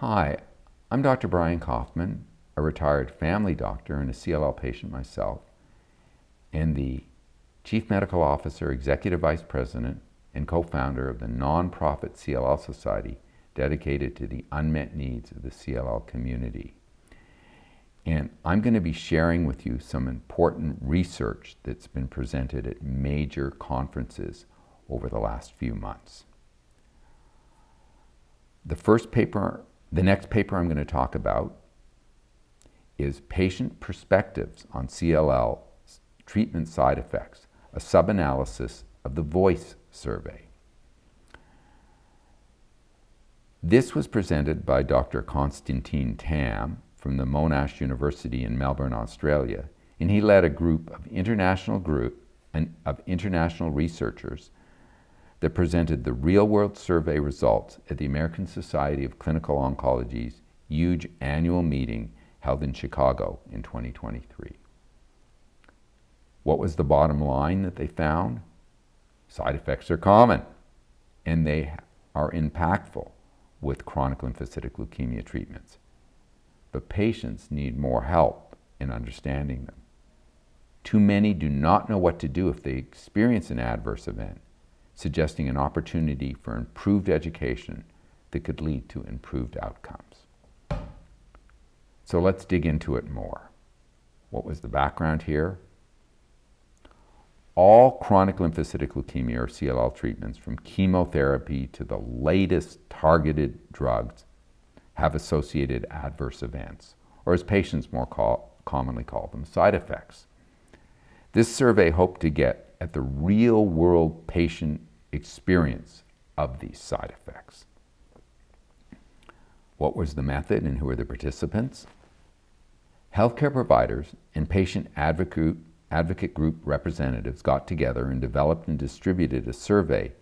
Hi, I'm Dr. Brian Kaufman, a retired family doctor and a CLL patient myself, and the Chief Medical Officer, Executive Vice President, and co-founder of the nonprofit CLL Society dedicated to the unmet needs of the CLL community. And I'm going to be sharing with you some important research that's been presented at major conferences over the last few months. The next paper I'm going to talk about is Patient Perspectives on CLL Treatment Side Effects, a sub-analysis of the VOICE survey. This was presented by Dr. Constantine Tam from the Monash University in Melbourne, Australia, and he led a group of international researchers that presented the real-world survey results at the American Society of Clinical Oncology's huge annual meeting held in Chicago in 2023. What was the bottom line that they found? Side effects are common, and they are impactful with chronic lymphocytic leukemia treatments. But patients need more help in understanding them. Too many do not know what to do if they experience an adverse event, suggesting an opportunity for improved education that could lead to improved outcomes. So let's dig into it more. What was the background here? All chronic lymphocytic leukemia or CLL treatments, from chemotherapy to the latest targeted drugs, have associated adverse events, or as patients more commonly call them, side effects. This survey hoped to get at the real-world patient experience of these side effects. What was the method and who were the participants? Healthcare providers and patient advocate group representatives got together and developed and distributed a survey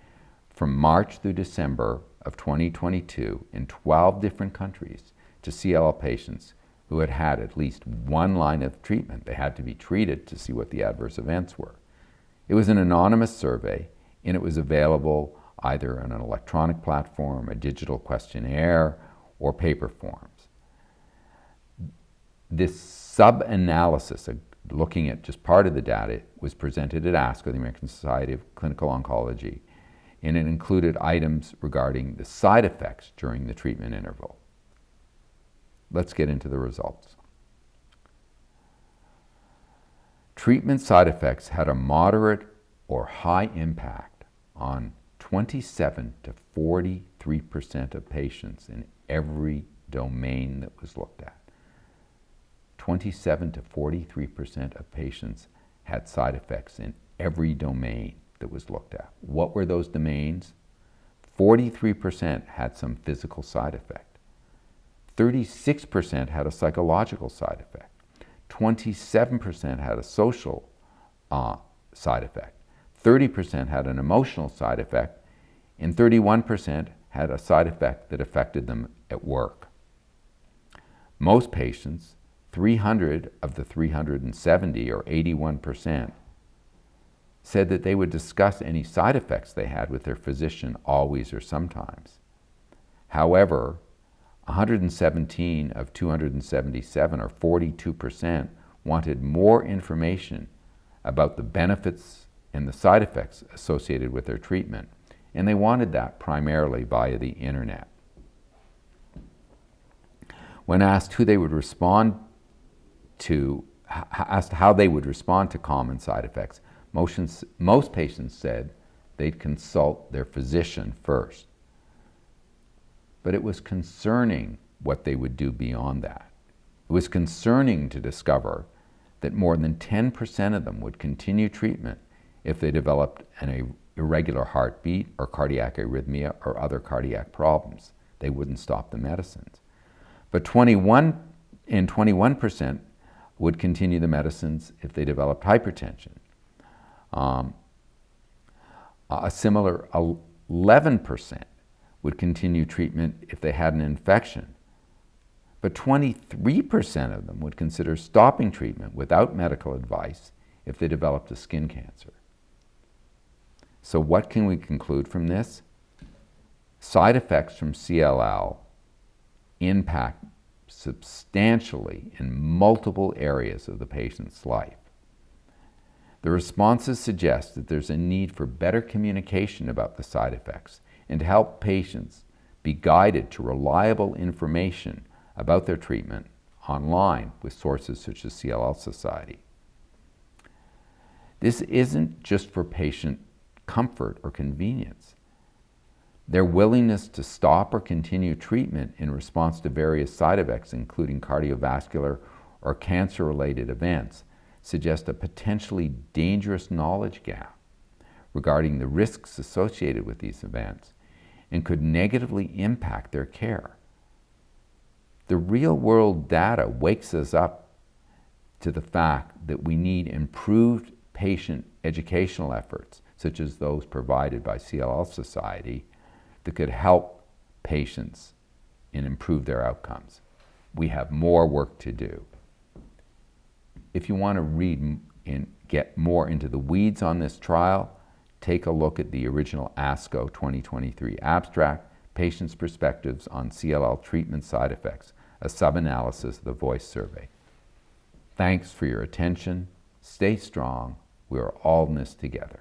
from March through December of 2022 in 12 different countries to CLL patients who had had at least one line of treatment. They had to be treated to see what the adverse events were. It was an anonymous survey, and it was available either on an electronic platform, a digital questionnaire, or paper forms. This sub-analysis, looking at just part of the data, was presented at ASCO, the American Society of Clinical Oncology, and it included items regarding the side effects during the treatment interval. Let's get into the results. Treatment side effects had a moderate or high impact on 27 to 43% of patients in every domain that was looked at. 27 to 43% of patients had side effects in every domain that was looked at. What were those domains? 43% had some physical side effect. 36% had a psychological side effect. 27% had a social side effect. 30% had an emotional side effect, and 31% had a side effect that affected them at work. Most patients, 300 of the 370, or 81%, said that they would discuss any side effects they had with their physician always or sometimes. However, 117 of 277, or 42%, wanted more information about the benefits and the side effects associated with their treatment, and they wanted that primarily via the internet. When asked how they would respond to common side effects, most patients said they'd consult their physician first. But it was concerning what they would do beyond that. It was concerning to discover that more than 10% of them would continue treatment if they developed an irregular heartbeat or cardiac arrhythmia or other cardiac problems. They wouldn't stop the medicines. But 21% would continue the medicines if they developed hypertension. A similar 11% would continue treatment if they had an infection. But 23% of them would consider stopping treatment without medical advice if they developed a skin cancer. So what can we conclude from this? Side effects from CLL impact substantially in multiple areas of the patient's life. The responses suggest that there's a need for better communication about the side effects and to help patients be guided to reliable information about their treatment online with sources such as CLL Society. This isn't just for patient comfort or convenience. Their willingness to stop or continue treatment in response to various side effects, including cardiovascular or cancer-related events, suggest a potentially dangerous knowledge gap regarding the risks associated with these events and could negatively impact their care. The real-world data wakes us up to the fact that we need improved patient educational efforts, such as those provided by CLL Society, that could help patients and improve their outcomes. We have more work to do. If you want to read and get more into the weeds on this trial, take a look at the original ASCO 2023 abstract, Patients' Perspectives on CLL Treatment Side Effects, a sub-analysis of the VOICE survey. Thanks for your attention. Stay strong. We are all in this together.